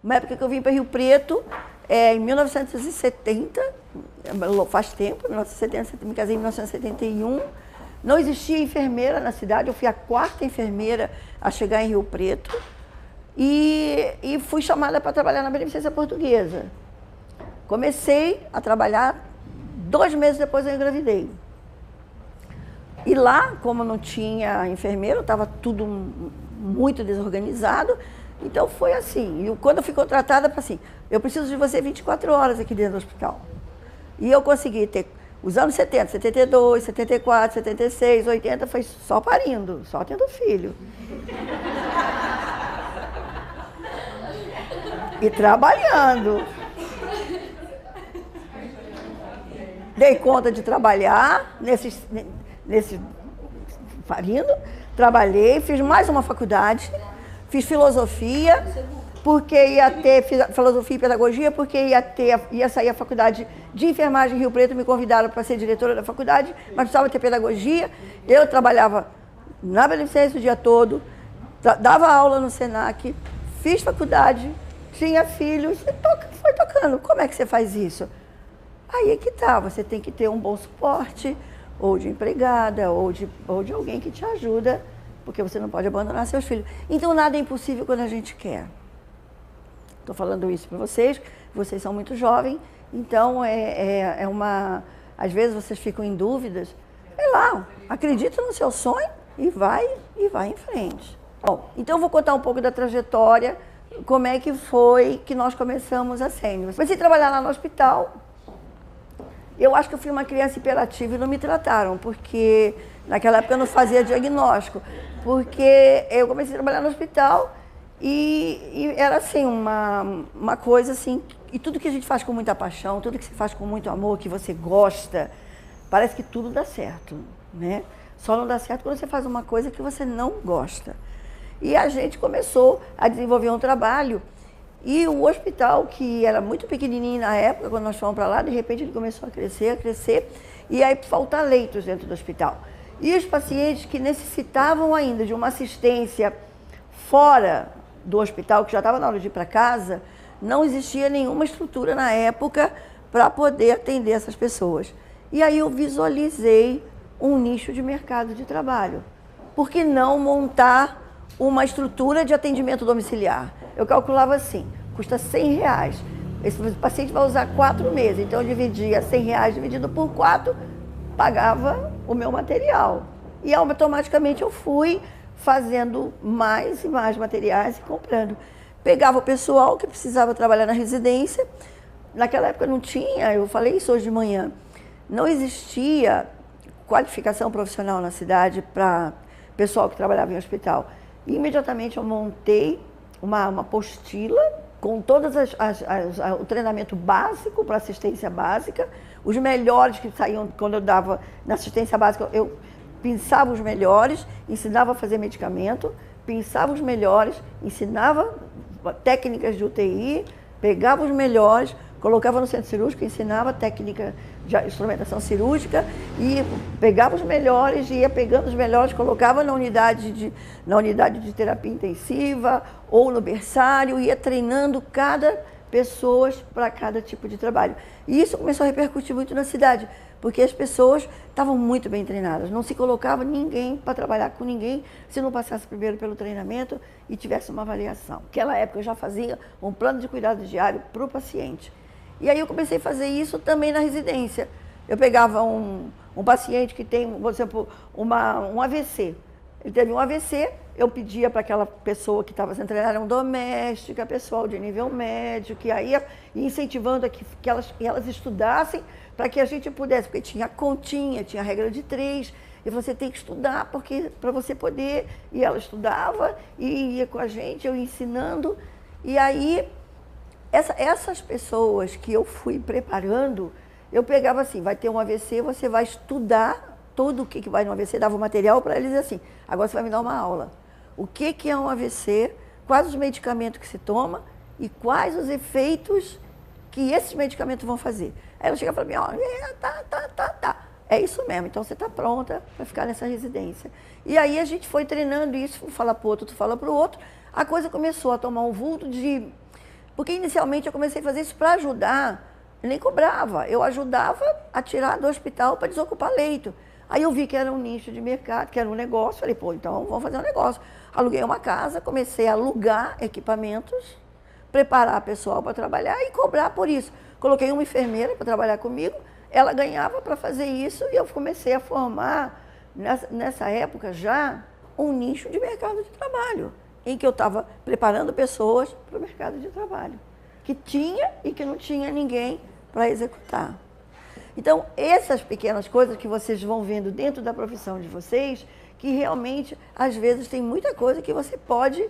uma época que eu vim para Rio Preto, em 1970, faz tempo, 1970, me casei em 1971, não existia enfermeira na cidade, eu fui a 4ª enfermeira a chegar em Rio Preto e fui chamada para trabalhar na Beneficência Portuguesa. Comecei a trabalhar, 2 meses depois eu engravidei. E lá, como não tinha enfermeiro, estava tudo muito desorganizado, então foi assim. E quando eu fui contratada, foi assim, eu preciso de você 24 horas aqui dentro do hospital. E eu consegui ter, os anos 70, 72, 74, 76, 80, foi só parindo, só tendo filho. E trabalhando. Dei conta de trabalhar nesse parindo, trabalhei, fiz mais uma faculdade, fiz filosofia, porque ia ter filosofia e pedagogia, porque ia sair a faculdade de enfermagem em Rio Preto, me convidaram para ser diretora da faculdade, mas precisava ter pedagogia. Eu trabalhava na Beneficência o dia todo, dava aula no Senac, fiz faculdade, tinha filhos, foi tocando. Como é que você faz isso? Aí é que tá, você tem que ter um bom suporte, ou de empregada, ou de alguém que te ajuda, porque você não pode abandonar seus filhos. Então nada é impossível quando a gente quer. Estou falando isso para vocês são muito jovens, então às vezes vocês ficam em dúvidas, sei lá, acredita no seu sonho e vai em frente. Bom, então eu vou contar um pouco da trajetória, como é que foi que nós começamos a Sênior. Comecei a trabalhar lá no hospital. Eu acho que eu fui uma criança hiperativa e não me trataram, porque naquela época eu não fazia diagnóstico, porque eu comecei a trabalhar no hospital e era assim, uma coisa assim, e tudo que a gente faz com muita paixão, tudo que se faz com muito amor, que você gosta, parece que tudo dá certo, né? Só não dá certo quando você faz uma coisa que você não gosta. E a gente começou a desenvolver um trabalho. E o hospital, que era muito pequenininho na época, quando nós fomos para lá, de repente ele começou a crescer, e aí faltar leitos dentro do hospital. E os pacientes que necessitavam ainda de uma assistência fora do hospital, que já estava na hora de ir para casa, não existia nenhuma estrutura na época para poder atender essas pessoas. E aí eu visualizei um nicho de mercado de trabalho. Por que não montar uma estrutura de atendimento domiciliar? Eu calculava assim, custa R$100. Esse paciente vai usar 4 meses, então eu dividia R$100 dividido por 4, pagava o meu material. E automaticamente eu fui fazendo mais e mais materiais e comprando. Pegava o pessoal que precisava trabalhar na residência. Naquela época não tinha, eu falei isso hoje de manhã, não existia qualificação profissional na cidade para pessoal que trabalhava em hospital. E imediatamente eu montei uma apostila com todas o treinamento básico para assistência básica, os melhores que saíam quando eu dava na assistência básica, eu pensava os melhores, ensinava a fazer medicamento, pensava os melhores, ensinava técnicas de UTI, pegava os melhores, colocava no centro cirúrgico, ensinava técnica de instrumentação cirúrgica e pegava os melhores, ia pegando os melhores, colocava na unidade de terapia intensiva ou no berçário, ia treinando cada pessoa para cada tipo de trabalho. E isso começou a repercutir muito na cidade, porque as pessoas estavam muito bem treinadas, não se colocava ninguém para trabalhar com ninguém se não passasse primeiro pelo treinamento e tivesse uma avaliação. Naquela época eu já fazia um plano de cuidado diário para o paciente. E aí eu comecei a fazer isso também na residência. Eu pegava um paciente que tem, por exemplo, um AVC. Ele teve um AVC, eu pedia para aquela pessoa que estava sendo treinada, doméstica, pessoal de nível médio, que aí ia incentivando que elas estudassem para que a gente pudesse, porque tinha continha, tinha regra de 3, e você tem que estudar para você poder. E ela estudava e ia com a gente, eu ensinando, e aí essas pessoas que eu fui preparando, eu pegava assim, vai ter um AVC, você vai estudar tudo o que vai no AVC, dava o material para eles assim, agora você vai me dar uma aula. O que é um AVC, quais os medicamentos que se toma e quais os efeitos que esses medicamentos vão fazer. Aí ela chegava e falava, tá. É isso mesmo, então você está pronta para ficar nessa residência. E aí a gente foi treinando isso, fala para o outro, tu fala para o outro, a coisa começou a tomar um vulto de Porque inicialmente eu comecei a fazer isso para ajudar, eu nem cobrava, eu ajudava a tirar do hospital para desocupar leito. Aí eu vi que era um nicho de mercado, que era um negócio, falei, pô, então vamos fazer um negócio. Aluguei uma casa, comecei a alugar equipamentos, preparar pessoal para trabalhar e cobrar por isso. Coloquei uma enfermeira para trabalhar comigo, ela ganhava para fazer isso e eu comecei a formar, nessa época já, um nicho de mercado de trabalho, em que eu estava preparando pessoas para o mercado de trabalho, que tinha e que não tinha ninguém para executar. Então, essas pequenas coisas que vocês vão vendo dentro da profissão de vocês, que realmente, às vezes, tem muita coisa que você pode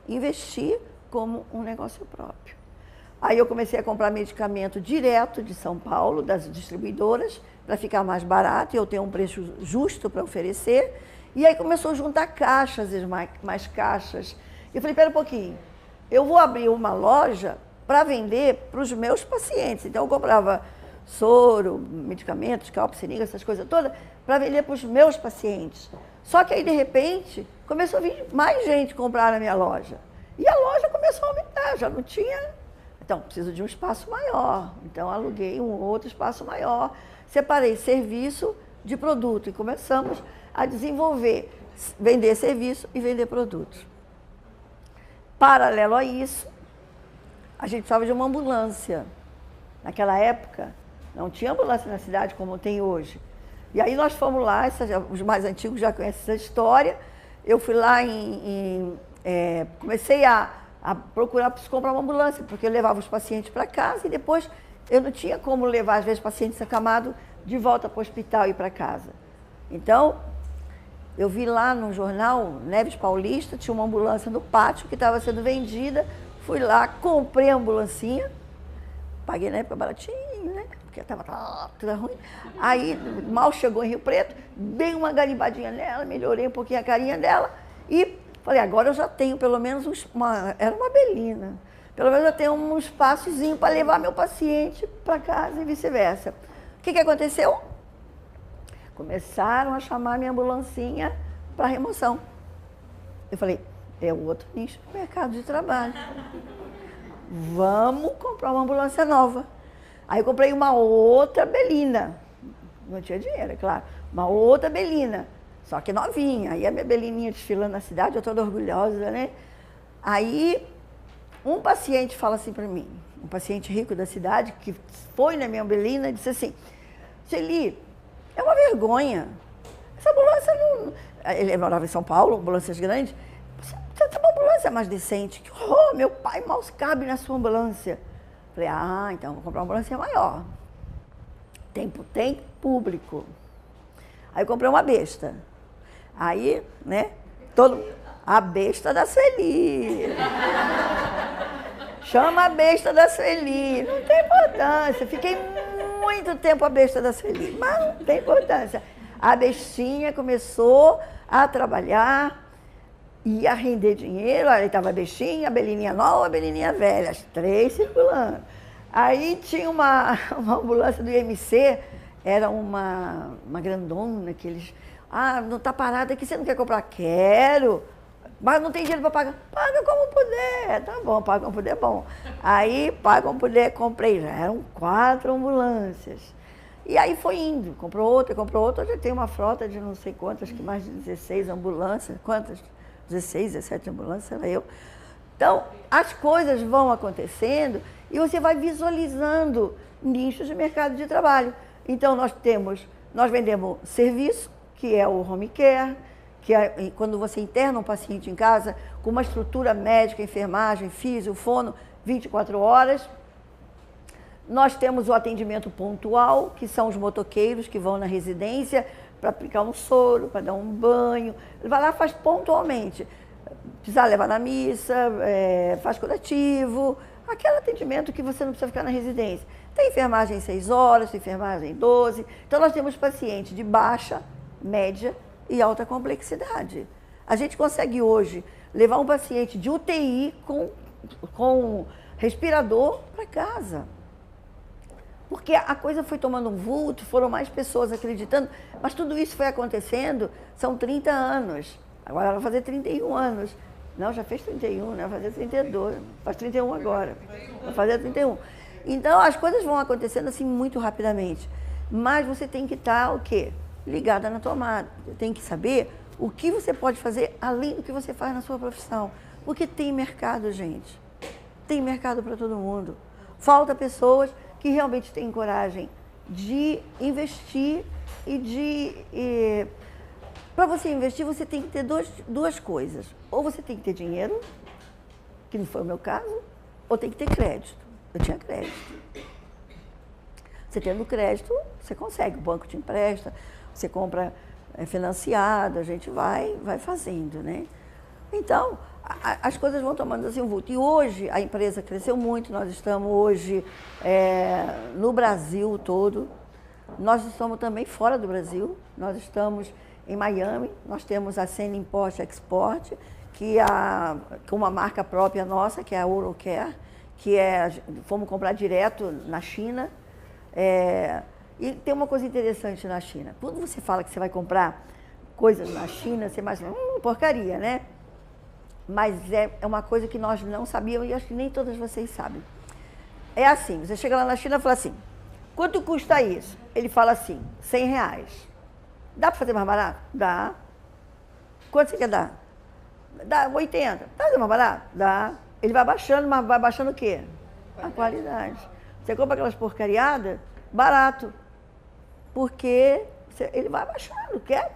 investir como um negócio próprio. Aí eu comecei a comprar medicamento direto de São Paulo, das distribuidoras, para ficar mais barato e eu ter um preço justo para oferecer. E aí começou a juntar caixas, mais caixas. E eu falei, espera um pouquinho, eu vou abrir uma loja para vender para os meus pacientes. Então eu comprava soro, medicamentos, calpo, seringa, essas coisas todas, para vender para os meus pacientes. Só que aí, de repente, começou a vir mais gente comprar na minha loja. E a loja começou a aumentar, já não tinha... Então, preciso de um espaço maior. Então, aluguei um outro espaço maior. Separei serviço de produto e começamos a desenvolver, vender serviço e vender produtos. Paralelo a isso, a gente precisava de uma ambulância. Naquela época, não tinha ambulância na cidade como tem hoje. E aí nós fomos lá, os mais antigos já conhecem essa história. Eu fui lá comecei a procurar comprar uma ambulância, porque eu levava os pacientes para casa e depois eu não tinha como levar, às vezes, pacientes acamados de volta para o hospital e para casa. Então, eu vi lá no jornal, Neves Paulista, tinha uma ambulância no pátio que estava sendo vendida. Fui lá, comprei a ambulancinha, paguei na época baratinho, né? Porque estava tudo ruim. Aí, mal chegou em Rio Preto, dei uma garimbadinha nela, melhorei um pouquinho a carinha dela e falei, agora eu já tenho pelo menos era uma belina, pelo menos eu tenho um espaçozinho para levar meu paciente para casa e vice-versa. O que aconteceu? Começaram a chamar minha ambulancinha para remoção. Eu falei, é outro nicho do mercado de trabalho. Vamos comprar uma ambulância nova. Aí eu comprei uma outra belina. Não tinha dinheiro, é claro. Uma outra belina. Só que novinha. Aí a minha belininha desfilando na cidade, eu toda orgulhosa, né? Aí um paciente fala assim para mim, um paciente rico da cidade, que foi na minha belina, disse assim, Celi, é uma vergonha. Essa ambulância não... Ele morava em São Paulo, ambulâncias grandes. Você tem uma ambulância mais decente. Oh, meu pai mal cabe na sua ambulância. Falei, então vou comprar uma ambulância maior. Tem público. Aí eu comprei uma besta. Aí, né, a besta da Sueli. Chama a besta da Sueli. Não tem importância. Fiquei muito tempo a besta da Sueli, mas não tem importância. A bestinha começou a trabalhar, ia render dinheiro. Aí estava a bestinha, a belininha nova, a belininha velha, as três circulando. Aí tinha uma ambulância do IMC, era uma grandona, que eles... não está parada aqui, você não quer comprar? Quero, mas não tem dinheiro para pagar. Paga como puder. Tá bom, paga como puder, bom. Aí, paga como puder, comprei. Já eram 4 ambulâncias. E aí foi indo, comprou outra. Hoje eu tenho uma frota de não sei quantas, que mais de 16 ambulâncias. Quantas? 16, 17 ambulâncias, era eu. Então, as coisas vão acontecendo e você vai visualizando nichos de mercado de trabalho. Então, nós vendemos serviço, que é o home care, que é quando você interna um paciente em casa, com uma estrutura médica, enfermagem, físio, fono, 24 horas. Nós temos o atendimento pontual, que são os motoqueiros que vão na residência para aplicar um soro, para dar um banho. Ele vai lá e faz pontualmente. Precisar levar na missa, faz curativo, aquele atendimento que você não precisa ficar na residência. Tem enfermagem em 6 horas, tem enfermagem em 12. Então, nós temos paciente de baixa, média e alta complexidade. A gente consegue hoje levar um paciente de UTI com respirador para casa. Porque a coisa foi tomando um vulto, foram mais pessoas acreditando, mas tudo isso foi acontecendo, são 30 anos. Agora ela vai fazer 31 anos. Não, já fez 31, né? Vai fazer 32, faz 31 agora. Vai fazer 31. Então, as coisas vão acontecendo assim muito rapidamente. Mas você tem que estar, o quê? Ligada na tomada. Tem que saber o que você pode fazer além do que você faz na sua profissão. Porque tem mercado, gente. Tem mercado para todo mundo. Falta pessoas que realmente têm coragem de investir para você investir, você tem que ter duas coisas. Ou você tem que ter dinheiro, que não foi o meu caso, ou tem que ter crédito. Eu tinha crédito. Você tendo crédito, você consegue. O banco te empresta, você compra financiado, a gente vai fazendo, né? Então, as coisas vão tomando assim um vulto. E hoje a empresa cresceu muito, nós estamos hoje no Brasil todo. Nós estamos também fora do Brasil, nós estamos em Miami, nós temos a Sene Import Export, que é uma marca própria nossa, que é a Orocare, fomos comprar direto na China. E tem uma coisa interessante na China. Quando você fala que você vai comprar coisas na China, você imagina, porcaria, né? Mas é uma coisa que nós não sabíamos e acho que nem todas vocês sabem. É assim, você chega lá na China e fala assim, quanto custa isso? Ele fala assim, R$100. Dá para fazer mais barato? Dá. Quanto você quer dar? Dá 80. Dá para fazer mais barato? Dá. Ele vai baixando, mas vai baixando o quê? A qualidade. Você compra aquelas porcariadas, barato. Porque ele vai baixando. Quer?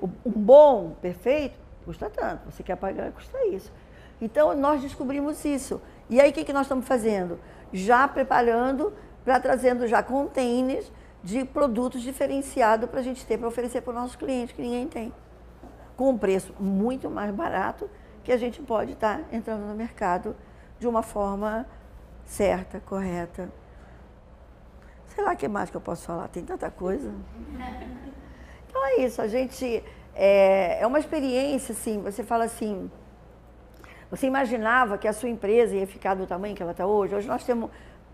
Um bom, perfeito, custa tanto. Você quer pagar, custa isso. Então, nós descobrimos isso. E aí, o que nós estamos fazendo? Já preparando, trazendo já containers de produtos diferenciados para a gente ter, para oferecer para os nossos clientes, que ninguém tem. Com um preço muito mais barato, que a gente pode estar entrando no mercado de uma forma certa, correta. Sei lá o que mais que eu posso falar, tem tanta coisa. Então é isso, a gente... É uma experiência, assim, você fala assim... Você imaginava que a sua empresa ia ficar do tamanho que ela está hoje? Hoje nós temos...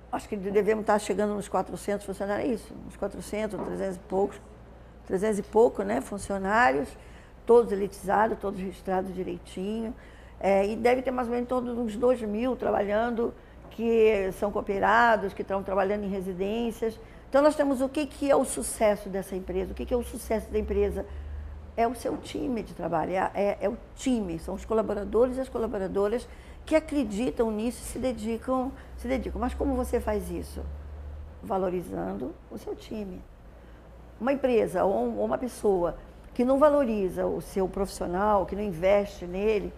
Acho que devemos estar chegando nos 400 funcionários, é isso? Uns 400, 300 e pouco, né, funcionários, todos elitizados, todos registrados direitinho. E deve ter mais ou menos todos uns 2.000 trabalhando, que são cooperados, que estão trabalhando em residências. Então nós temos o que é o sucesso dessa empresa, o que é o sucesso da empresa? É o seu time de trabalho, é o time, são os colaboradores e as colaboradoras que acreditam nisso e se dedicam. Mas como você faz isso? Valorizando o seu time. Uma empresa ou uma pessoa que não valoriza o seu profissional, que não investe nele,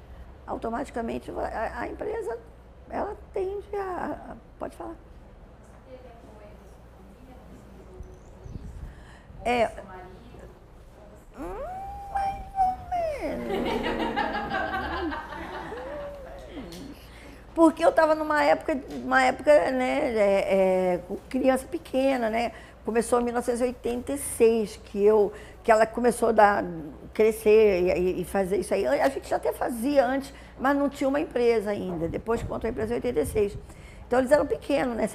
automaticamente a empresa, ela tende a... Pode falar. Você teve apoio da sua família? Mais ou menos. Porque eu estava numa época, né, com criança pequena, né? Começou em 1986, que ela começou a crescer e fazer isso aí. A gente já até fazia antes, mas não tinha uma empresa ainda. Depois que montou a empresa em 86. Então eles eram pequenos, né?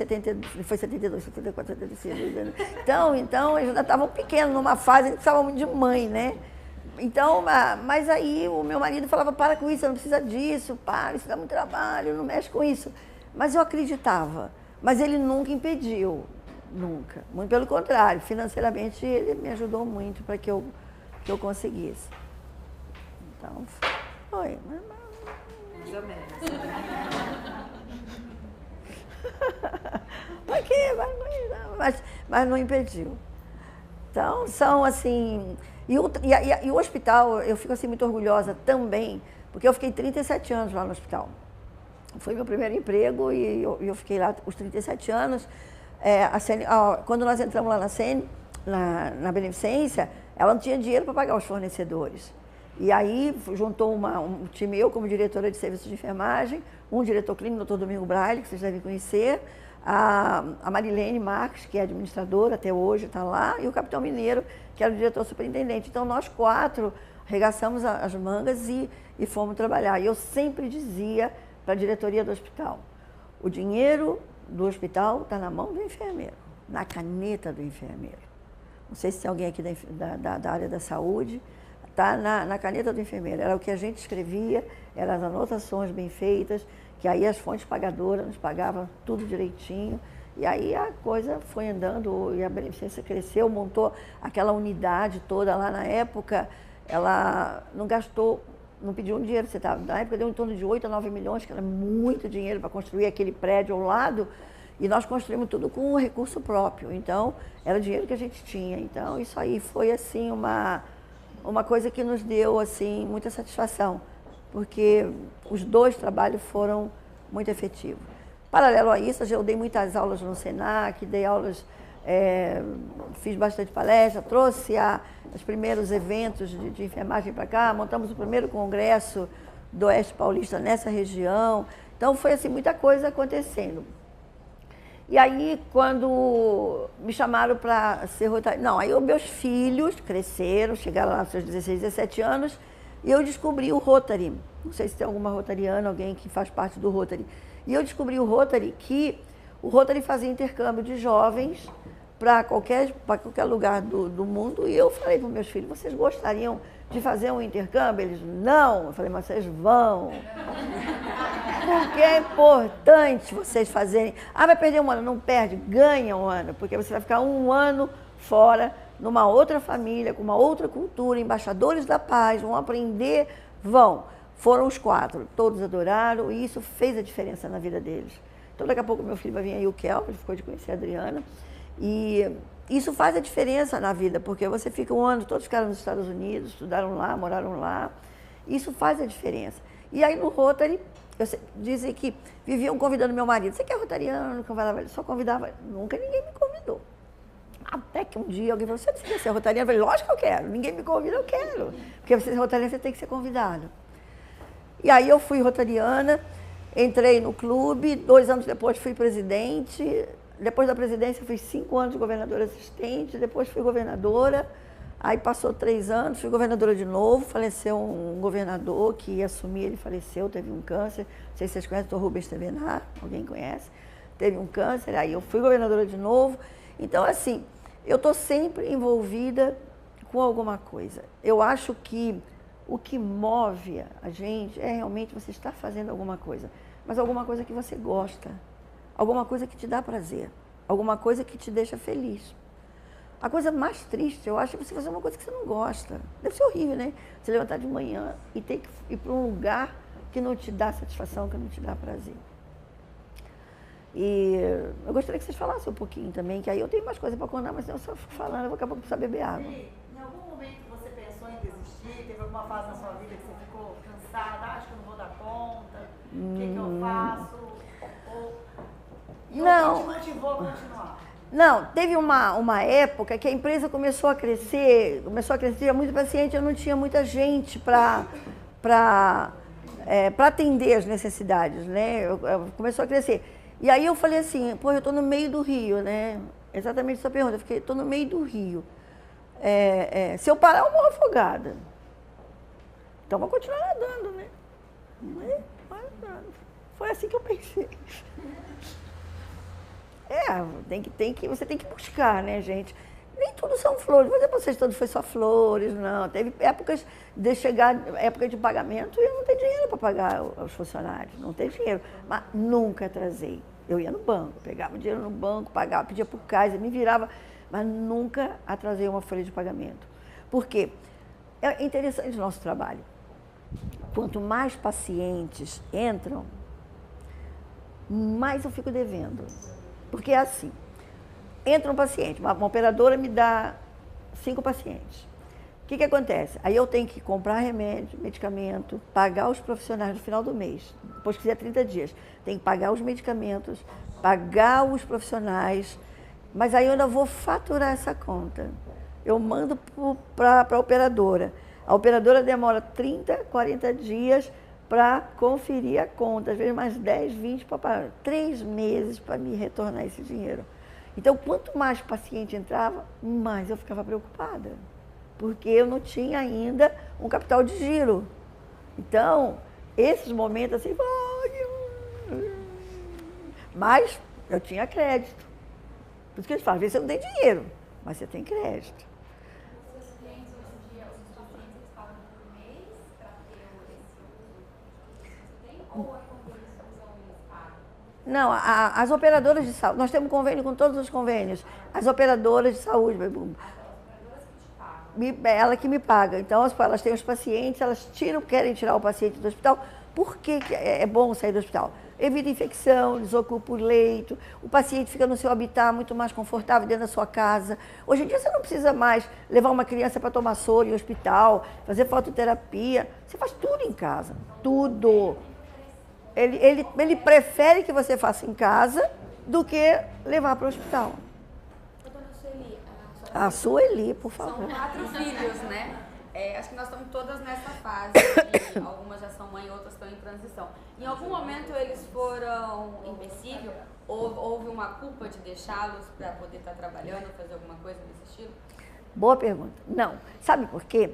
Foi 72, 74, 76. Então eles ainda estavam pequenos, numa fase, eles precisavam muito de mãe, né? Então, mas aí o meu marido falava, para com isso, você não precisa disso, para, isso dá muito trabalho, não mexe com isso. Mas eu acreditava, mas ele nunca impediu, nunca. Muito pelo contrário, financeiramente ele me ajudou muito para que eu conseguisse. Então, foi. Mais ou menos. Mas não impediu. Então, são assim... E o hospital, eu fico assim muito orgulhosa também, porque eu fiquei 37 anos lá no hospital. Foi meu primeiro emprego e eu fiquei lá os 37 anos. Quando nós entramos lá na Sene, na Beneficência, ela não tinha dinheiro para pagar os fornecedores. E aí juntou um time, eu como diretora de serviços de enfermagem, um diretor clínico, doutor Domingo Braille, que vocês devem conhecer, a Marilene Marques, que é administradora até hoje, está lá, e o Capitão Mineiro, que era o diretor superintendente. Então, nós 4 arregaçamos as mangas e fomos trabalhar. E eu sempre dizia para a diretoria do hospital, o dinheiro do hospital está na mão do enfermeiro, na caneta do enfermeiro. Não sei se tem alguém aqui da área da saúde, Está na caneta do enfermeiro. Era o que a gente escrevia, eram as anotações bem feitas, que aí as fontes pagadoras nos pagavam tudo direitinho. E aí a coisa foi andando e a beneficência cresceu, montou aquela unidade toda lá na época. Ela não gastou, não pediu um dinheiro, você estava. Na época deu em torno de 8 a 9 milhões, que era muito dinheiro para construir aquele prédio ao lado. E nós construímos tudo com um recurso próprio. Então, era dinheiro que a gente tinha. Então, isso aí foi assim uma coisa que nos deu assim muita satisfação, porque os dois trabalhos foram muito efetivos. Paralelo a isso, eu dei muitas aulas no Senac, dei aulas, fiz bastante palestra, trouxe os primeiros eventos de enfermagem para cá, montamos o primeiro congresso do Oeste Paulista nessa região. Então, foi assim muita coisa acontecendo. E aí, quando me chamaram para ser rotariana... Não, aí os meus filhos cresceram, chegaram lá aos seus 16, 17 anos, e eu descobri o Rotary. Não sei se tem alguma rotariana, alguém que faz parte do Rotary. E eu descobri o Rotary, que o Rotary fazia intercâmbio de jovens para qualquer lugar do mundo. E eu falei para os meus filhos, vocês gostariam de fazer um intercâmbio? Eles, não. Eu falei, mas vocês vão. Porque é importante vocês fazerem. Ah, vai perder um ano. Não perde, ganha um ano. Porque você vai ficar um ano fora, numa outra família, com uma outra cultura, embaixadores da paz, vão aprender, vão. Foram os 4, todos adoraram e isso fez a diferença na vida deles. Então, daqui a pouco meu filho vai vir aí, o Kel, ele ficou de conhecer a Adriana. E isso faz a diferença na vida, porque você fica um ano, todos ficaram nos Estados Unidos, estudaram lá, moraram lá. Isso faz a diferença. E aí no Rotary, dizem que viviam convidando meu marido. Você quer rotariano? Ele só convidava. Nunca ninguém me convidou. Até que um dia alguém falou, você quer ser rotariano? Eu falei, lógico que eu quero. Ninguém me convida, eu quero. Porque você ser rotariano, você tem que ser convidado. E aí eu fui rotariana, entrei no clube, 2 anos depois fui presidente. Depois da presidência fui 5 anos de governadora assistente, depois fui governadora. Aí passou 3 anos, fui governadora de novo, faleceu um governador que ia assumir, ele faleceu, teve um câncer. Não sei se vocês conhecem o Dr. Rubens Tevenar, alguém conhece? Teve um câncer, aí eu fui governadora de novo. Então, assim, eu estou sempre envolvida com alguma coisa. Eu acho que o que move a gente é realmente você estar fazendo alguma coisa, mas alguma coisa que você gosta, alguma coisa que te dá prazer, alguma coisa que te deixa feliz. A coisa mais triste, eu acho, é você fazer uma coisa que você não gosta. Deve ser horrível, né? Você levantar de manhã e ter que ir para um lugar que não te dá satisfação, que não te dá prazer. E eu gostaria que vocês falassem um pouquinho também, que aí eu tenho mais coisas para contar, mas eu só fico falando, eu vou acabar precisar beber água. Em algum momento você pensou em desistir? Teve alguma fase na sua vida que você ficou cansada? Acho que eu não vou dar conta. O que eu faço? Não. O que te motivou a continuar? Não, teve uma época que a empresa começou a crescer, tinha muito paciente, eu não tinha muita gente para atender as necessidades, né? Começou a crescer. E aí eu falei assim, pô, eu estou no meio do rio, né? Exatamente essa pergunta, eu fiquei, estou no meio do rio. Se eu parar, eu morro afogada. Então vou continuar nadando, né? Foi assim que eu pensei. Você tem que buscar, né, gente? Nem tudo são flores. Vou dizer para vocês, tudo foi só flores, não. Teve épocas de chegar, época de pagamento, e eu não tenho dinheiro para pagar os funcionários, não tenho dinheiro. Mas nunca atrasei. Eu ia no banco, pegava o dinheiro no banco, pagava, pedia por casa, me virava, mas nunca atrasei uma folha de pagamento. Por quê? É interessante o nosso trabalho. Quanto mais pacientes entram, mais eu fico devendo. Porque é assim, entra um paciente, uma operadora me dá 5 pacientes. O que acontece? Aí eu tenho que comprar remédio, medicamento, pagar os profissionais no final do mês. Depois que fizer 30 dias, tem que pagar os medicamentos, pagar os profissionais, mas aí eu ainda vou faturar essa conta. Eu mando para a operadora. A operadora demora 30, 40 dias para conferir a conta, às vezes mais 10, 20, para pagar 3 meses para me retornar esse dinheiro. Então, quanto mais paciente entrava, mais eu ficava preocupada, porque eu não tinha ainda um capital de giro. Então, esses momentos assim, mas eu tinha crédito. Por isso que eles falam, às vezes você não tem dinheiro, mas você tem crédito. Os seus clientes hoje em dia, os seus pacientes, eles pagam Ou é como eles usam eles pagam? Não, as operadoras de saúde, nós temos convênio com todos os convênios. As operadoras de saúde, As operadoras que te pagam. ela que me paga. Então, elas têm os pacientes, elas querem tirar o paciente do hospital. Por que é bom sair do hospital? Evita infecção, desocupa o leito, o paciente fica no seu habitat muito mais confortável dentro da sua casa. Hoje em dia você não precisa mais levar uma criança para tomar soro em hospital, fazer fototerapia. Você faz tudo em casa, tudo. Ele prefere que você faça em casa do que levar para o hospital. Dona Sueli, A Sueli, por são favor. 4 filhos, né? Acho que nós estamos todas nessa fase. E algumas já são mãe, outras estão em transição. Em algum momento eles foram empecilho? Ou houve uma culpa de deixá-los para poder estar trabalhando, fazer alguma coisa desse estilo? Boa pergunta. Não. Sabe por quê?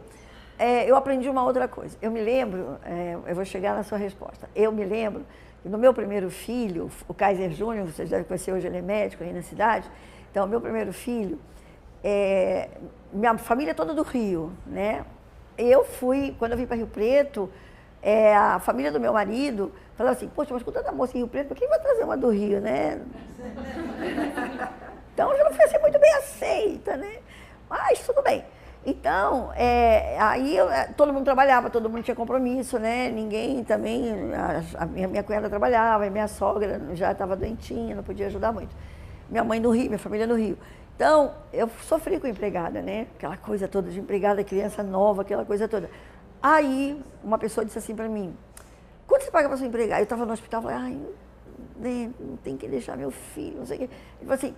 Eu aprendi uma outra coisa. Eu me lembro, eu vou chegar na sua resposta. Eu me lembro que no meu primeiro filho, o Kaiser Júnior, vocês devem conhecer hoje, ele é médico aí na cidade. Então, o meu primeiro filho, minha família é toda do Rio, né? Quando eu vim para Rio Preto, a família do meu marido falava assim, poxa, mas com tanta moça em Rio Preto, por que vai trazer uma do Rio, né? Então, eu já não fui assim muito bem aceita, né? Mas tudo bem. Então, aí todo mundo trabalhava, todo mundo tinha compromisso, né? Ninguém também, a minha cunhada trabalhava, e minha sogra já estava doentinha, não podia ajudar muito. Minha mãe no Rio, minha família no Rio. Então, eu sofri com empregada, né? Aquela coisa toda de empregada, criança nova, aquela coisa toda. Aí, uma pessoa disse assim para mim, quanto você paga para sua empregada? Eu estava no hospital, falei, ai, né, não tem que deixar meu filho, não sei o quê. Ele falou assim,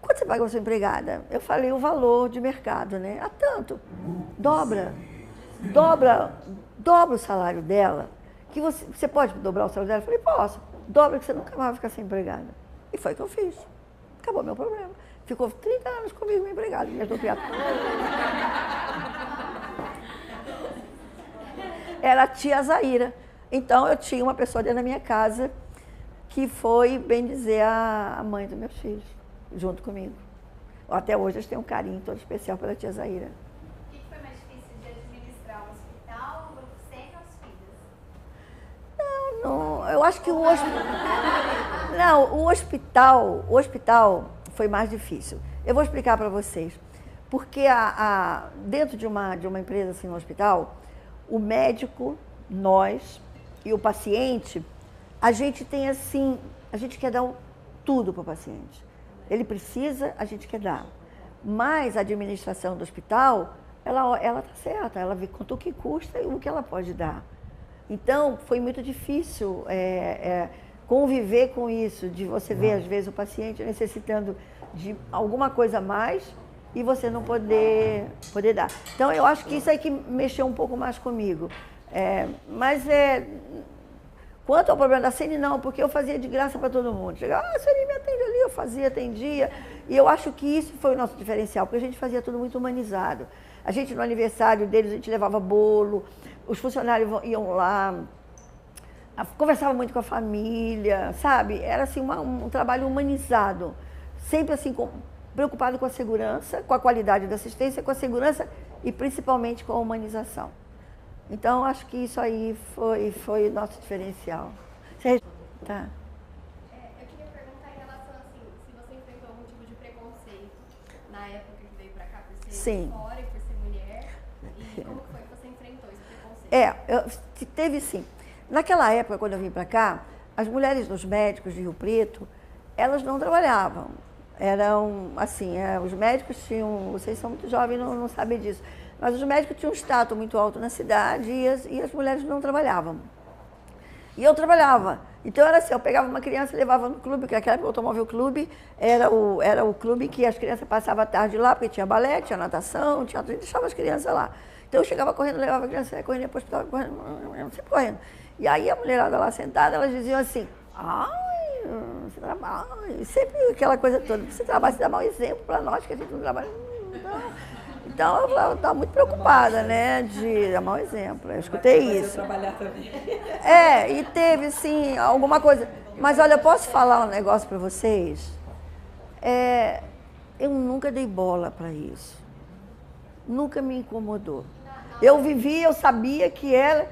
quanto você paga para sua empregada? Eu falei o valor de mercado, né? Ah, tanto. Dobra o salário dela, que você pode dobrar o salário dela? Eu falei, posso. Dobra que você nunca mais vai ficar sem empregada. E foi o que eu fiz. Acabou meu problema. Ficou 30 anos comigo, minha empregada, me ajudou a criar. Era a tia Zaira. Então, eu tinha uma pessoa dentro da minha casa que foi, bem dizer, a mãe dos meus filhos, junto comigo. Até hoje, eles têm um carinho todo especial pela tia Zaira. O que foi mais difícil de administrar? O hospital, o grupo sênior ou os filhos? Não, eu acho que o hospital foi mais difícil. Eu vou explicar para vocês. Porque dentro de uma empresa assim, no hospital, o médico, nós e o paciente, a gente tem assim, a gente quer dar tudo para o paciente. Ele precisa, a gente quer dar. Mas a administração do hospital, ela está certa, ela vê quanto que custa e o que ela pode dar. Então, foi muito difícil conviver com isso, de você ver, às vezes, o paciente necessitando de alguma coisa a mais e você não poder dar. Então, eu acho que isso aí que mexeu um pouco mais comigo. Quanto ao problema da Ceni, não, porque eu fazia de graça para todo mundo. Chegava, a Ceni me atende ali, eu fazia, atendia. E eu acho que isso foi o nosso diferencial, porque a gente fazia tudo muito humanizado. A gente, no aniversário deles, a gente levava bolo, os funcionários iam lá, conversava muito com a família, sabe? Era assim um trabalho humanizado, sempre assim preocupado com a segurança, com a qualidade da assistência, com a segurança e principalmente com a humanização. Então, acho que isso aí foi o nosso diferencial. Tá. Eu queria perguntar em relação, assim, se você enfrentou algum tipo de preconceito na época que veio pra cá, por ser Sim. fora e por ser mulher, e como que foi que você enfrentou esse preconceito? Teve sim. Naquela época, quando eu vim para cá, as mulheres dos médicos de Rio Preto, elas não trabalhavam. Eram, assim, os médicos tinham, vocês são muito jovens, não sabem disso, mas os médicos tinham um status muito alto na cidade e as mulheres não trabalhavam. E eu trabalhava. Então era assim, eu pegava uma criança e levava no clube, que naquela época o Automóvel Clube era o clube que as crianças passavam a tarde lá, porque tinha balé, tinha natação, deixava as crianças lá. Então eu chegava correndo, levava a criança, correndo para o hospital, sempre correndo. E aí a mulherada lá sentada, elas diziam assim, ai, você trabalha, sempre aquela coisa toda, você trabalha, você dá mau exemplo para nós, que a gente não trabalha. Então eu estava muito preocupada, né, de dar mau exemplo. Eu escutei isso. Trabalhar também. E teve, sim, alguma coisa. Mas olha, eu posso falar um negócio para vocês? Eu nunca dei bola para isso. Nunca me incomodou. Eu vivia, eu sabia que era.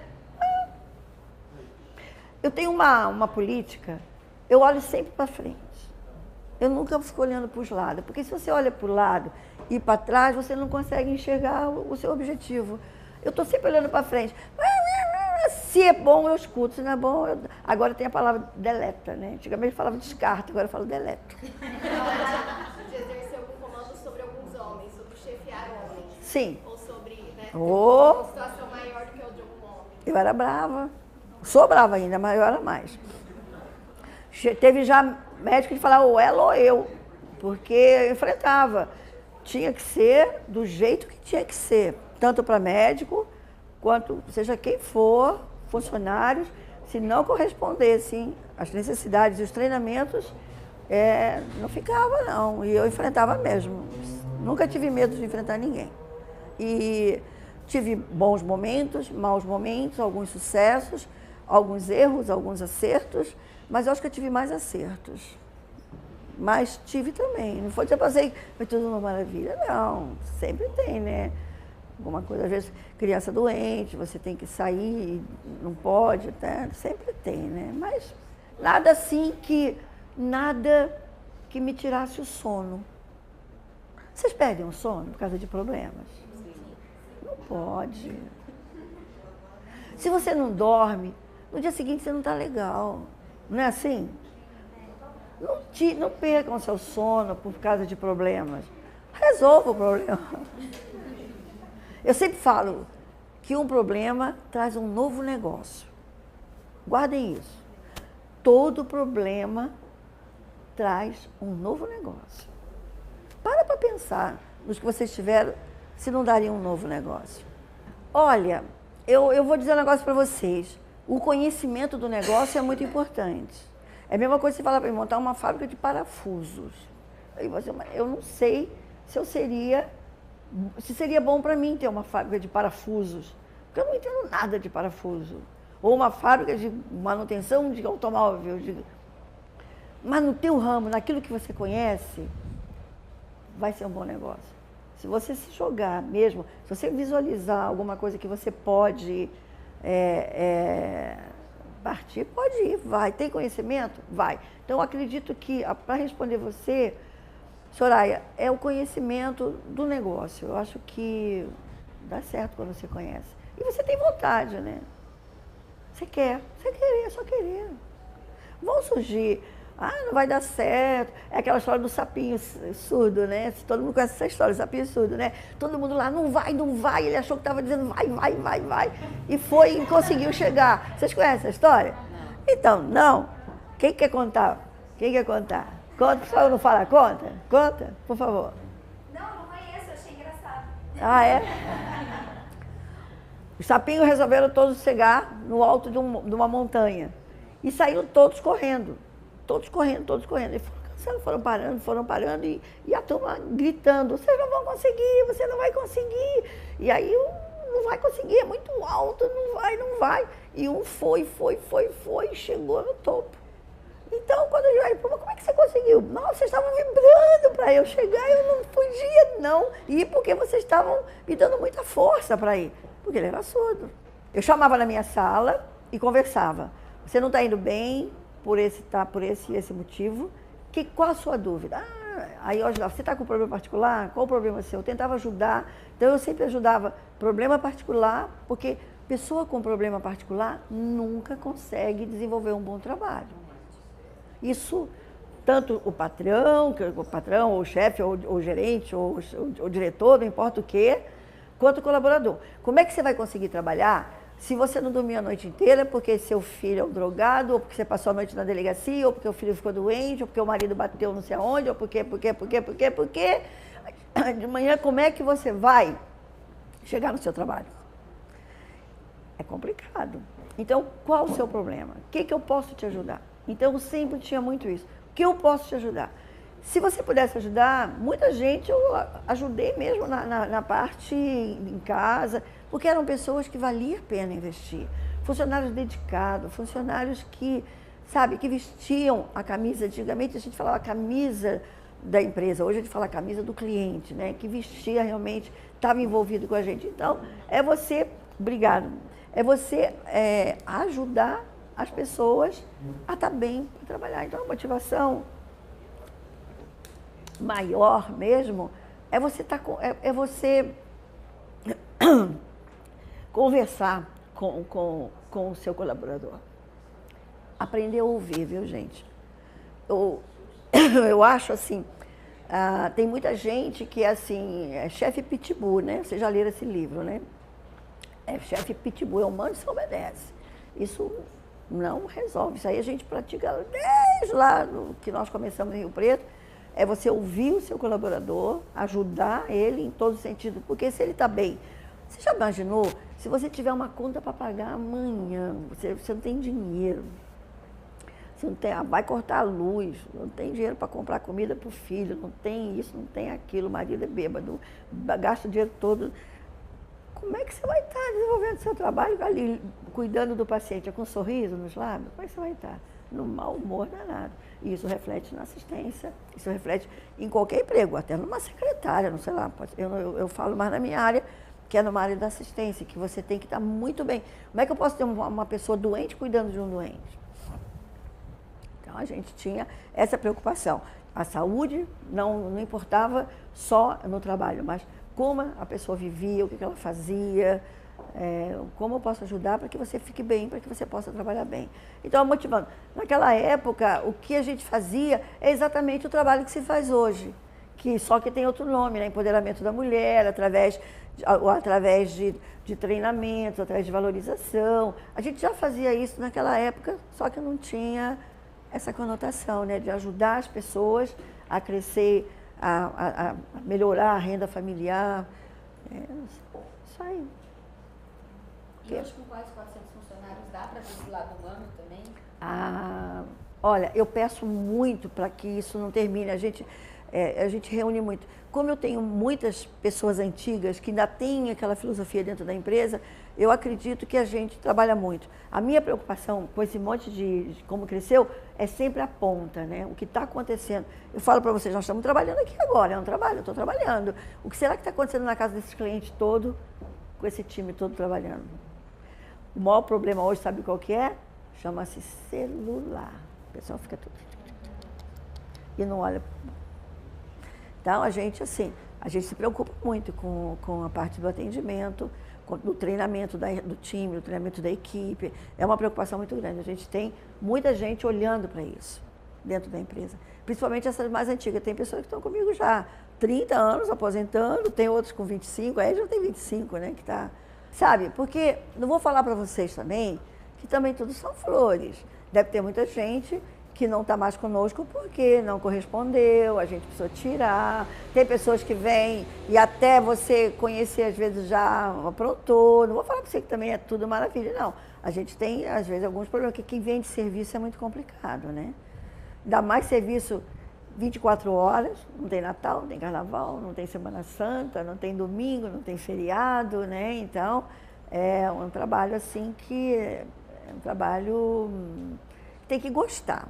Eu tenho uma política, eu olho sempre para frente. Eu nunca fico olhando para os lados, porque se você olha para o lado e para trás, você não consegue enxergar o seu objetivo. Eu estou sempre olhando para frente. Se é bom, eu escuto. Se não é bom, eu... Agora tem a palavra deleta, né? Antigamente eu falava descarta, agora eu falo deleto. De exercer algum comando sobre alguns homens, sobre chefiar homens. Sim. Ou sobre, né, Oh. uma situação maior do que o de um homem. Eu era brava. Sou brava ainda, mas eu era mais. Teve já médico que falava ou ela ou eu, porque eu enfrentava. Tinha que ser do jeito que tinha que ser, tanto para médico, quanto seja quem for, funcionários, se não correspondessem às necessidades e os treinamentos, não ficava não, e eu enfrentava mesmo. Nunca tive medo de enfrentar ninguém. E tive bons momentos, maus momentos, alguns sucessos, alguns erros, alguns acertos, mas eu acho que eu tive mais acertos. Mas tive também, não foi tipo assim, foi tudo uma maravilha, não, sempre tem, né? Alguma coisa, às vezes, criança doente, você tem que sair, não pode, né? Sempre tem, né? Mas nada assim nada que me tirasse o sono. Vocês perdem o sono por causa de problemas? Não pode. Se você não dorme, no dia seguinte você não está legal, não é assim? Não percam o seu sono por causa de problemas. Resolva o problema. Eu sempre falo que um problema traz um novo negócio. Guardem isso. Todo problema traz um novo negócio. Para pensar nos que vocês tiveram, se não daria um novo negócio. Olha, eu vou dizer um negócio para vocês. O conhecimento do negócio é muito importante. É a mesma coisa que você falar para mim, montar uma fábrica de parafusos. Eu não sei se seria bom para mim ter uma fábrica de parafusos, porque eu não entendo nada de parafuso. Ou uma fábrica de manutenção de automóvel. Mas no teu ramo, naquilo que você conhece, vai ser um bom negócio. Se você se jogar mesmo, se você visualizar alguma coisa que você pode partir, pode ir, vai. Tem conhecimento? Vai. Então, acredito que, para responder você, Soraya, é o conhecimento do negócio. Eu acho que dá certo quando você conhece. E você tem vontade, né? Você quer, é só querer. Vão surgir, não vai dar certo. É aquela história do sapinho surdo, né? Todo mundo conhece essa história, do sapinho surdo, né? Todo mundo lá, não vai. Ele achou que estava dizendo vai. E foi e conseguiu chegar. Vocês conhecem essa história? Então, não. Quem quer contar? Conta, só eu não falar, conta, por favor. Não conheço, achei engraçado. Ah, é? Os sapinhos resolveram todos chegar no alto de uma montanha. E saíram todos correndo. E foram cansando, foram parando e a turma gritando, vocês não vão conseguir, você não vai conseguir. E aí, não vai conseguir, é muito alto, não vai. E um foi, chegou no topo. Então, quando eu falei, como é que você conseguiu? Nossa, vocês estavam vibrando para eu chegar, eu não podia não ir, porque vocês estavam me dando muita força para ir. Porque ele era surdo. Eu chamava na minha sala e conversava. Você não está indo bem por esse motivo. Qual a sua dúvida? Aí eu ajudava. Você está com problema particular? Qual o problema seu? Eu tentava ajudar. Então, eu sempre ajudava problema particular, porque pessoa com problema particular nunca consegue desenvolver um bom trabalho. Isso, tanto o patrão, ou o chefe, ou o gerente, ou o diretor, não importa o quê, quanto o colaborador. Como é que você vai conseguir trabalhar se você não dormiu a noite inteira porque seu filho é um drogado, ou porque você passou a noite na delegacia, ou porque o filho ficou doente, ou porque o marido bateu não sei aonde, ou porque? De manhã, como é que você vai chegar no seu trabalho? É complicado. Então, qual o seu problema? O que eu posso te ajudar? Então, eu sempre tinha muito isso. O que eu posso te ajudar? Se você pudesse ajudar, muita gente eu ajudei mesmo na parte em casa, porque eram pessoas que valia a pena investir. Funcionários dedicados, funcionários que vestiam a camisa. Antigamente a gente falava a camisa da empresa, hoje a gente fala a camisa do cliente, né? Que vestia realmente, estava envolvido com a gente. Então, é você ajudar as pessoas a estar bem para trabalhar. Então, a motivação maior mesmo é você você conversar com o seu colaborador. Aprender a ouvir, viu, gente? Eu acho assim, tem muita gente que assim, é chefe pitbull, né? Vocês já leram esse livro, né? É chefe pitbull, eu mando e você obedece. Isso não resolve. Isso aí a gente pratica desde lá no que nós começamos em Rio Preto. É você ouvir o seu colaborador, ajudar ele em todo sentido. Porque se ele está bem, você já imaginou? Se você tiver uma conta para pagar amanhã, você não tem dinheiro. Você não tem, vai cortar a luz, não tem dinheiro para comprar comida para o filho, não tem isso, não tem aquilo, o marido é bêbado, gasta o dinheiro todo. Como é que você vai estar desenvolvendo seu trabalho ali, cuidando do paciente, com um sorriso nos lábios? Como é que você vai estar? No mau humor danado. E isso reflete na assistência, isso reflete em qualquer emprego, até numa secretária, não sei lá. Eu falo mais na minha área, que é numa área da assistência, que você tem que estar muito bem. Como é que eu posso ter uma pessoa doente cuidando de um doente? Então, a gente tinha essa preocupação. A saúde não importava só no trabalho, mas como a pessoa vivia, o que ela fazia, como eu posso ajudar para que você fique bem, para que você possa trabalhar bem. Então, motivando. Naquela época, o que a gente fazia é exatamente o trabalho que se faz hoje, só que tem outro nome, né? Empoderamento da mulher, através de treinamento, através de valorização. A gente já fazia isso naquela época, só que não tinha essa conotação, né, de ajudar as pessoas a crescer, a melhorar a renda familiar. Isso aí. E hoje, com quase 400 funcionários, dá para ter esse lado humano também? Olha, eu peço muito para que isso não termine. A gente reúne muito. Como eu tenho muitas pessoas antigas que ainda têm aquela filosofia dentro da empresa, eu acredito que a gente trabalha muito. A minha preocupação com esse monte de como cresceu é sempre a ponta, né? O que está acontecendo. Eu falo para vocês, nós estamos trabalhando aqui agora, é um trabalho, eu estou trabalhando. O que será que está acontecendo na casa desses clientes todo, com esse time todo trabalhando? O maior problema hoje, sabe qual que é? Chama-se celular. O pessoal fica tudo... E não olha... Então, a gente se preocupa muito com a parte do atendimento, do treinamento do time, do treinamento da equipe. É uma preocupação muito grande. A gente tem muita gente olhando para isso dentro da empresa. Principalmente essas mais antigas. Tem pessoas que estão comigo já há 30 anos aposentando, tem outros com 25, aí já tem 25, né? Que tá, sabe? Porque, não vou falar para vocês também, que também tudo são flores. Deve ter muita gente que não está mais conosco porque não correspondeu, a gente precisou tirar. Tem pessoas que vêm e até você conhecer, às vezes, já aprontou. Não vou falar para você que também é tudo maravilha, não. A gente tem, às vezes, alguns problemas, porque quem vende serviço é muito complicado, né? Dá mais serviço 24 horas, não tem Natal, não tem Carnaval, não tem Semana Santa, não tem domingo, não tem feriado, né? Então, é um trabalho assim que é um trabalho que tem que gostar.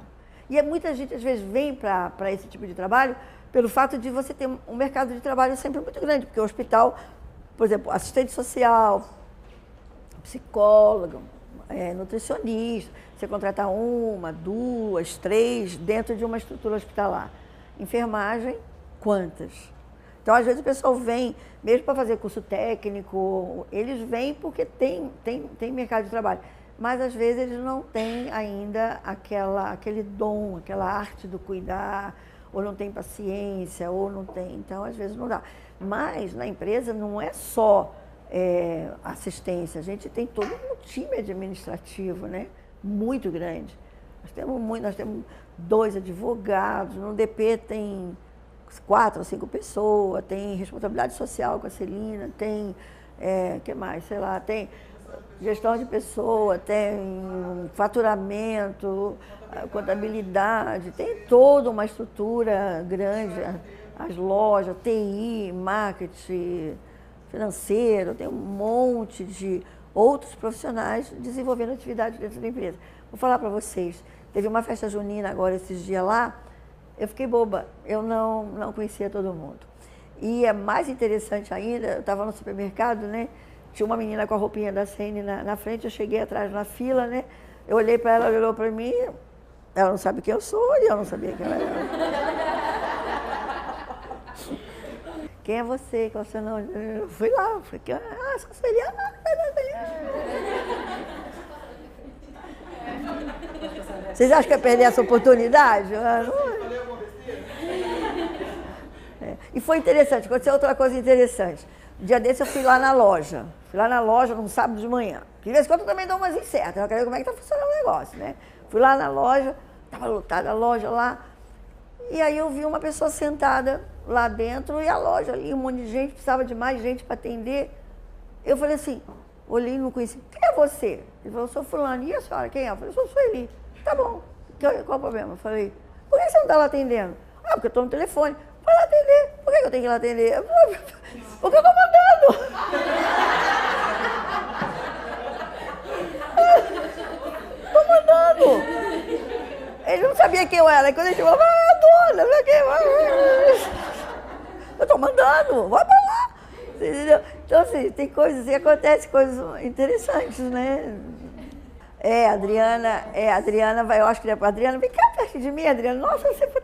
E muita gente, às vezes, vem para esse tipo de trabalho pelo fato de você ter um mercado de trabalho sempre muito grande, porque o hospital, por exemplo, assistente social, psicólogo, nutricionista, você contratar 1, 2, 3 dentro de uma estrutura hospitalar. Enfermagem, quantas? Então, às vezes, o pessoal vem, mesmo para fazer curso técnico, eles vêm porque tem mercado de trabalho. Mas, às vezes, eles não têm ainda aquele dom, aquela arte do cuidar, ou não tem paciência, ou não tem... Então, às vezes, não dá. Mas, na empresa, não é só assistência. A gente tem todo um time administrativo, né? Muito grande. Nós temos 2 advogados, no DP tem 4 ou 5 pessoas, tem responsabilidade social com a Celina, tem... que mais? Sei lá, tem... Gestão de pessoa, tem faturamento, contabilidade, tem toda uma estrutura grande, as lojas, TI, marketing, financeiro, tem um monte de outros profissionais desenvolvendo atividade dentro da empresa. Vou falar para vocês, teve uma festa junina agora esses dias lá, eu fiquei boba, eu não conhecia todo mundo. E é mais interessante ainda, eu estava no supermercado, né? Tinha uma menina com a roupinha da CN na frente, eu cheguei atrás na fila, né? Eu olhei para ela, ela olhou para mim, ela não sabe quem eu sou e eu não sabia quem ela era. Quem é você? Qual é o seu nome? Eu fui lá, falei, sou Celiana. Vocês acham que eu ia perder essa oportunidade? E foi interessante, aconteceu outra coisa interessante. Um dia desse eu fui lá na loja. Fui lá na loja num sábado de manhã. De vez em quando eu também dou umas incertas. Eu quero ver como é que tá funcionando o negócio, né? Fui lá na loja, estava lotada a loja lá. E aí eu vi uma pessoa sentada lá dentro e a loja ali, um monte de gente, precisava de mais gente para atender. Eu falei assim, olhei e não conheci. Quem é você? Ele falou, sou fulano. E a senhora, quem é? Eu falei, sou Sueli. Tá bom. Qual o problema? Eu falei, por que você não está lá atendendo? Ah, porque eu estou no telefone. Vai lá atender. Por que eu tenho que ir lá atender? Porque eu estou mandando. Estou mandando. Ele não sabia quem eu era. Quando ele chegou, dona, não sei o quê. Eu estou mandando, vai para lá. Entendeu? Então, assim, tem coisas, e acontece coisas interessantes, né? A Adriana vai, eu acho que a Adriana, vem cá perto de mim, Adriana. Nossa, você está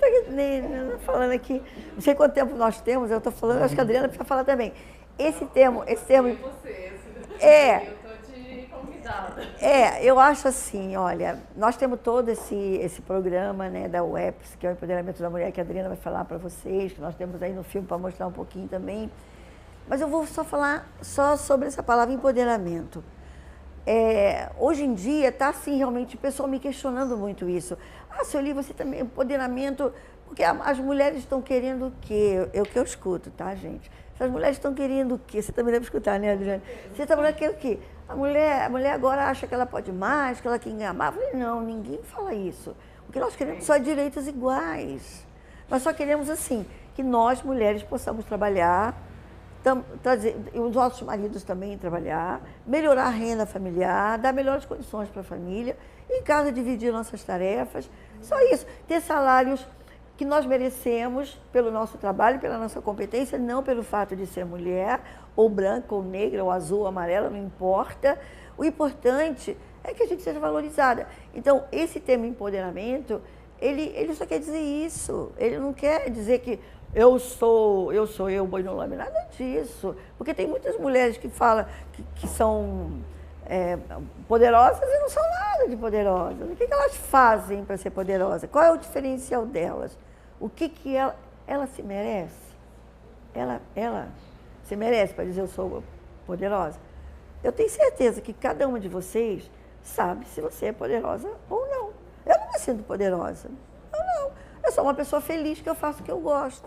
falando aqui, não sei quanto tempo nós temos, eu estou falando, acho que a Adriana precisa falar também. Esse termo. Eu estou te convidada. Eu acho assim, olha, nós temos todo esse programa, né, da UEPS, que é o Empoderamento da Mulher, que a Adriana vai falar para vocês, que nós temos aí no filme para mostrar um pouquinho também. Mas eu vou só falar sobre essa palavra empoderamento. Hoje em dia está assim, realmente, o pessoal me questionando muito isso. Sueli, você também, empoderamento, porque as mulheres estão querendo o quê? É o que eu escuto, tá, gente? As mulheres estão querendo o quê? Você também deve escutar, né, Adriana? Você está falando que o quê? A mulher agora acha que ela pode mais, que ela quer ganhar mais. Eu falei, não, ninguém fala isso. O que nós queremos só é direitos iguais. Nós só queremos, assim, que nós, mulheres, possamos trabalhar, e os nossos maridos também trabalhar, melhorar a renda familiar, dar melhores condições para a família, em casa dividir nossas tarefas, só isso, ter salários que nós merecemos pelo nosso trabalho, pela nossa competência, não pelo fato de ser mulher, ou branca, ou negra, ou azul, ou amarela, não importa. O importante é que a gente seja valorizada. Então, esse termo empoderamento, ele só quer dizer isso, ele não quer dizer que eu sou boi no lame, nada disso. Porque tem muitas mulheres que falam que são poderosas e não são nada de poderosas. O que elas fazem para ser poderosas? Qual é o diferencial delas? O que ela se merece? Ela se merece para dizer eu sou poderosa? Eu tenho certeza que cada uma de vocês sabe se você é poderosa ou não. Eu não me sinto poderosa. Eu não. Eu sou uma pessoa feliz que eu faço o que eu gosto.